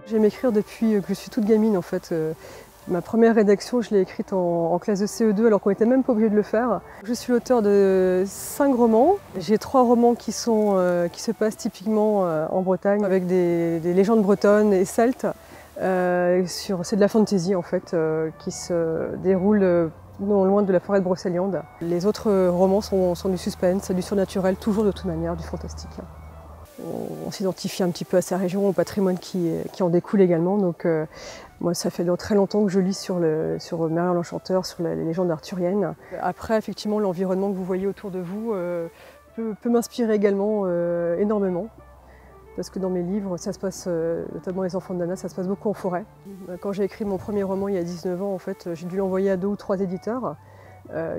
J'aime écrire depuis que je suis toute gamine en fait. Ma première rédaction, je l'ai écrite en classe de CE2 alors qu'on n'était même pas obligé de le faire. Je suis l'auteur de 5 romans. J'ai 3 romans qui se passent typiquement en Bretagne avec des légendes bretonnes et celtes. C'est de la fantasy en fait qui se déroule non loin de la forêt de Brocéliande. Les autres romans sont du suspense, du surnaturel, toujours de toute manière, du fantastique. On s'identifie un petit peu à sa région, au patrimoine qui en découle également. Donc, moi, ça fait très longtemps que je lis sur Merlin l'Enchanteur, sur les légendes arthuriennes. Après, effectivement, l'environnement que vous voyez autour de vous peut m'inspirer également énormément. Parce que dans mes livres, ça se passe, notamment Les Enfants de Nana, ça se passe beaucoup en forêt. Quand j'ai écrit mon premier roman il y a 19 ans, en fait, j'ai dû l'envoyer à 2 ou 3 éditeurs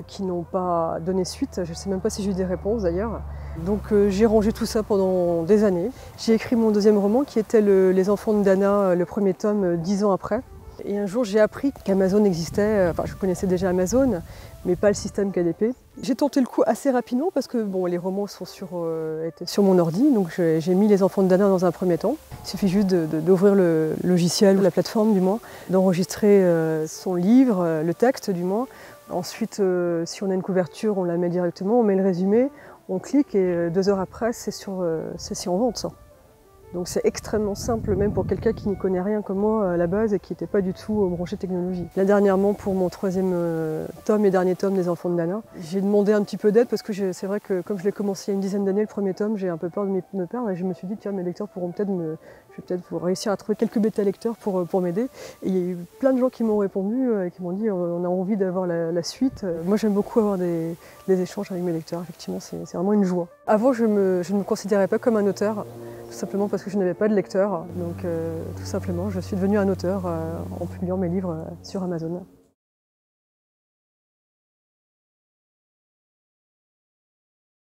qui n'ont pas donné suite. Je ne sais même pas si j'ai eu des réponses d'ailleurs. Donc j'ai rangé tout ça pendant des années. J'ai écrit mon deuxième roman qui était Les Enfants de Dana, le premier tome, 10 ans après. Et un jour j'ai appris qu'Amazon existait, enfin je connaissais déjà Amazon, mais pas le système KDP. J'ai tenté le coup assez rapidement parce que bon, les romans étaient sur mon ordi, donc j'ai mis Les Enfants de Dana dans un premier temps. Il suffit juste d'ouvrir le logiciel ou la plateforme du moins, d'enregistrer son livre, le texte du moins. Ensuite, si on a une couverture, on la met directement, on met le résumé, on clique et 2 heures après, c'est en vente ça. Donc c'est extrêmement simple, même pour quelqu'un qui n'y connaît rien comme moi à la base et qui n'était pas du tout branché technologie. Là dernièrement, pour mon 3e tome et dernier tome des Enfants de Dana, j'ai demandé un petit peu d'aide parce que c'est vrai que comme je l'ai commencé il y a une dizaine d'années, le premier tome, j'ai un peu peur de me perdre et je me suis dit tiens, mes lecteurs pourront je vais peut-être réussir à trouver quelques bêta-lecteurs pour m'aider. Et il y a eu plein de gens qui m'ont répondu et qui m'ont dit on a envie d'avoir la suite. Moi j'aime beaucoup avoir des échanges avec mes lecteurs, effectivement c'est vraiment une joie. Avant je ne me considérais pas comme un auteur, tout simplement parce que je n'avais pas de lecteur. Donc tout simplement je suis devenue un auteur en publiant mes livres sur Amazon.